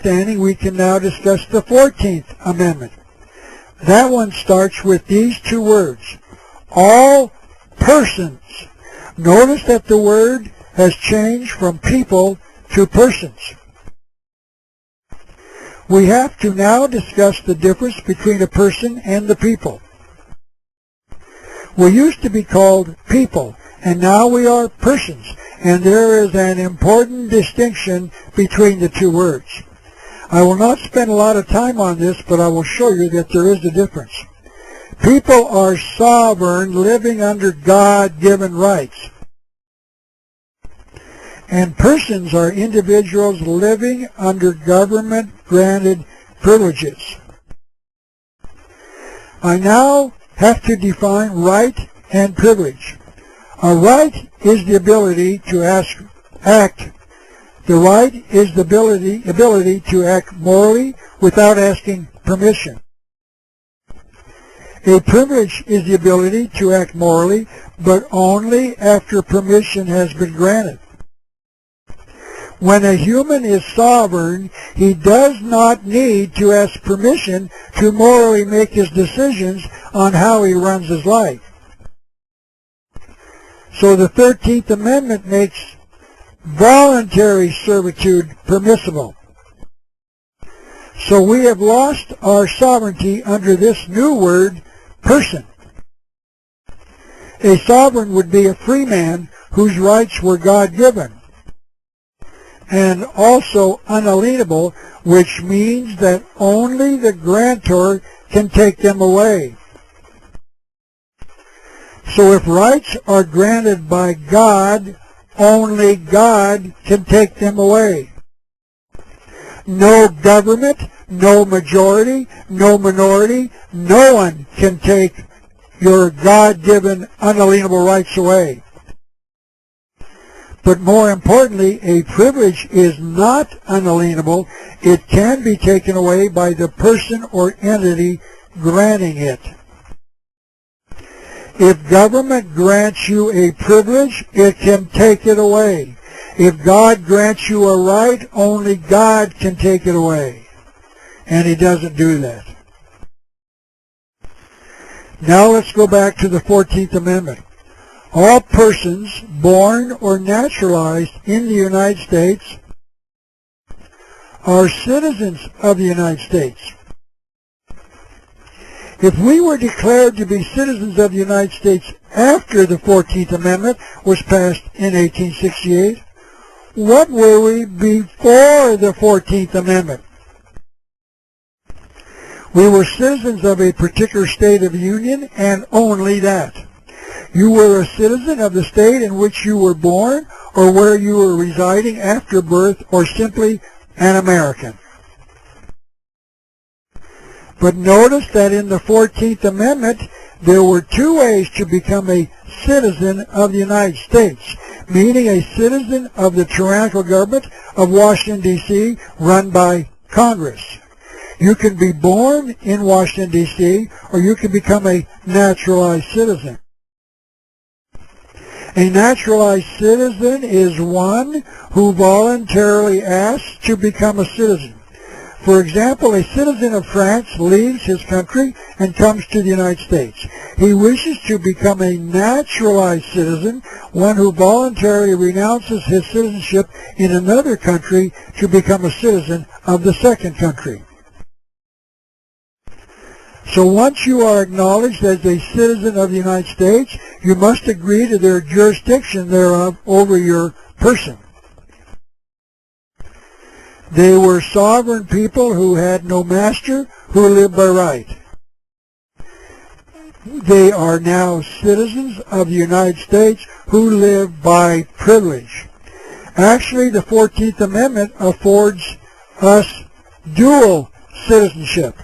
understanding, we can now discuss the 14th Amendment. That one starts with these two words, all persons. Notice that the word has changed from people to persons. We have to now discuss the difference between a person and the people. We used to be called people, and now we are persons, and there is an important distinction between the two words. I will not spend a lot of time on this, but I will show you that there is a difference. People are sovereign, living under God-given rights. And persons are individuals living under government-granted privileges. I now have to define right and privilege. A right is the ability to act. The right is the ability to act morally without asking permission. A privilege is the ability to act morally, but only after permission has been granted. When a human is sovereign, he does not need to ask permission to morally make his decisions on how he runs his life. So the 13th Amendment makes voluntary servitude permissible. So we have lost our sovereignty under this new word, person. A sovereign would be a free man whose rights were God-given, and also unalienable, which means that only the grantor can take them away. So if rights are granted by God, only God can take them away. No government, no majority, no minority, no one can take your God-given unalienable rights away. But more importantly, a privilege is not unalienable. It can be taken away by the person or entity granting it. If government grants you a privilege, it can take it away. If God grants you a right, only God can take it away. And He doesn't do that. Now let's go back to the 14th Amendment. All persons born or naturalized in the United States are citizens of the United States. If we were declared to be citizens of the United States after the 14th Amendment was passed in 1868, what were we before the 14th Amendment? We were citizens of a particular state of the Union, and only that. You were a citizen of the state in which you were born or where you were residing after birth, or simply an American. But notice that in the 14th Amendment, there were two ways to become a citizen of the United States, meaning a citizen of the tyrannical government of Washington, D.C., run by Congress. You can be born in Washington, D.C., or you can become a naturalized citizen. A naturalized citizen is one who voluntarily asks to become a citizen. For example, a citizen of France leaves his country and comes to the United States. He wishes to become a naturalized citizen, one who voluntarily renounces his citizenship in another country to become a citizen of the second country. So once you are acknowledged as a citizen of the United States, you must agree to their jurisdiction thereof over your person. They were sovereign people who had no master, who lived by right. They are now citizens of the United States who live by privilege. Actually, the 14th Amendment affords us dual citizenship.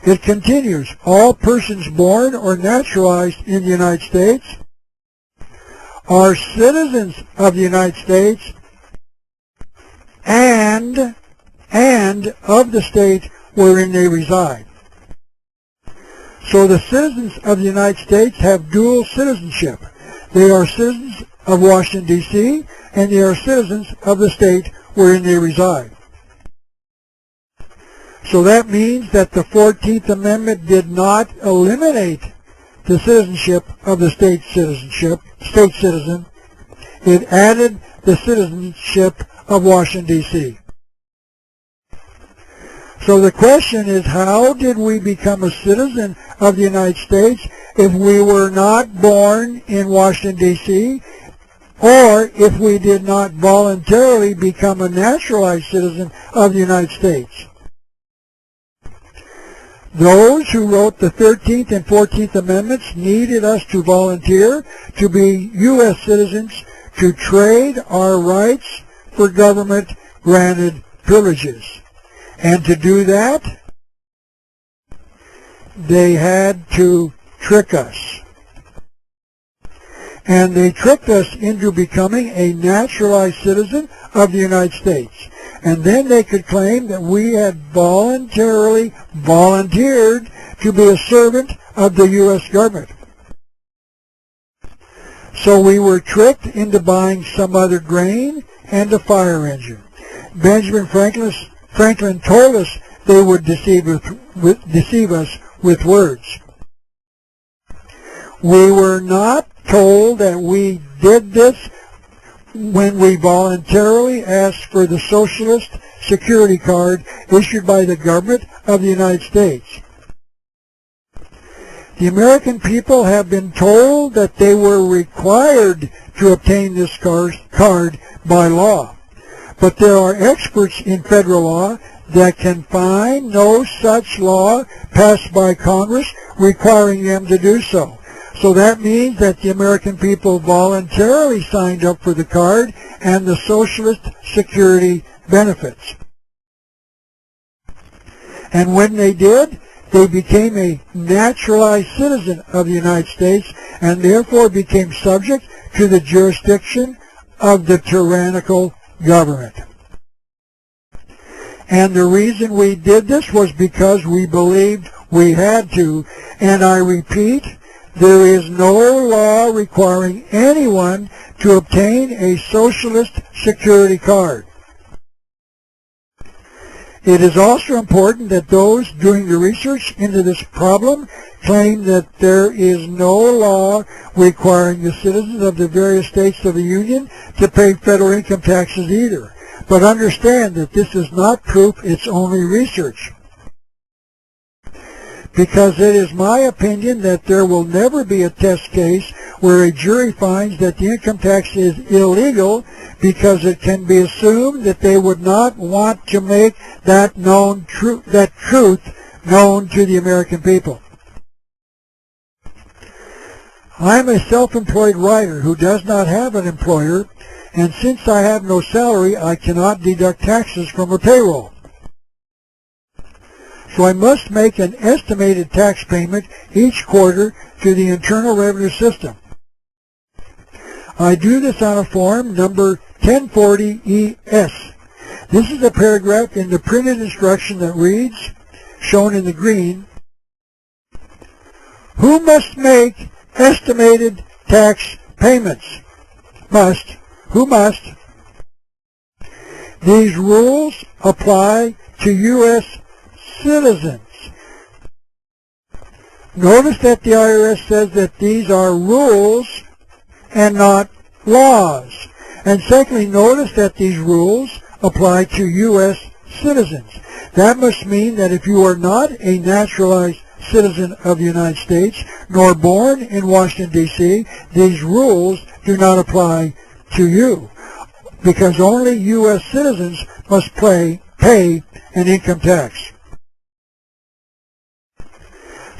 It continues, all persons born or naturalized in the United States are citizens of the United States and of the state wherein they reside. So the citizens of the United States have dual citizenship. They are citizens of Washington, D.C., and they are citizens of the state wherein they reside. So that means that the 14th Amendment did not eliminate the citizenship of the state citizen. It added the citizenship of Washington, D.C. So the question is, how did we become a citizen of the United States if we were not born in Washington, D.C., or if we did not voluntarily become a naturalized citizen of the United States? Those who wrote the 13th and 14th Amendments needed us to volunteer to be U.S. citizens to trade our rights for government-granted privileges. And to do that, they had to trick us. And they tricked us into becoming a naturalized citizen of the United States. And then they could claim that we had voluntarily volunteered to be a servant of the U.S. government. So we were tricked into buying some other grain and a fire engine. Benjamin Franklin told us they would deceive us with words. We were not told that we did this when we voluntarily asked for the Socialist Security Card issued by the government of the United States. The American people have been told that they were required to obtain this card by law. But there are experts in federal law that can find no such law passed by Congress requiring them to do so. So that means that the American people voluntarily signed up for the card and the Socialist Security benefits. And when they did, they became a naturalized citizen of the United States and therefore became subject to the jurisdiction of the tyrannical government. And the reason we did this was because we believed we had to. And I repeat, there is no law requiring anyone to obtain a Socialist Security Card. It is also important that those doing the research into this problem claim that there is no law requiring the citizens of the various states of the Union to pay federal income taxes either. But understand that this is not proof, it's only research. Because it is my opinion that there will never be a test case where a jury finds that the income tax is illegal, because it can be assumed that they would not want to make that truth known to the American people. I'm a self-employed writer who does not have an employer, and since I have no salary, I cannot deduct taxes from a payroll. So I must make an estimated tax payment each quarter to the Internal Revenue System. I do this on a form number 1040-ES. This is a paragraph in the printed instruction that reads, shown in the green, who must make estimated tax payments? Must. Who must? These rules apply to U.S. citizens. Notice that the IRS says that these are rules and not laws. And secondly, notice that these rules apply to U.S. citizens. That must mean that if you are not a naturalized citizen of the United States, nor born in Washington, D.C., these rules do not apply to you, because only U.S. citizens must pay an income tax.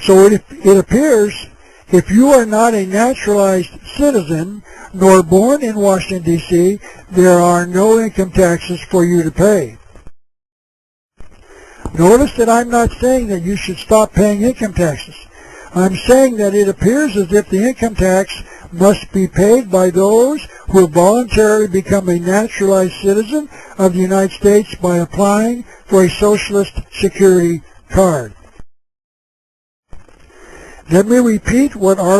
So it appears if you are not a naturalized citizen nor born in Washington, D.C., there are no income taxes for you to pay. Notice that I'm not saying that you should stop paying income taxes. I'm saying that it appears as if the income tax must be paid by those who voluntarily become a naturalized citizen of the United States by applying for a Socialist Security Card. Let me repeat what our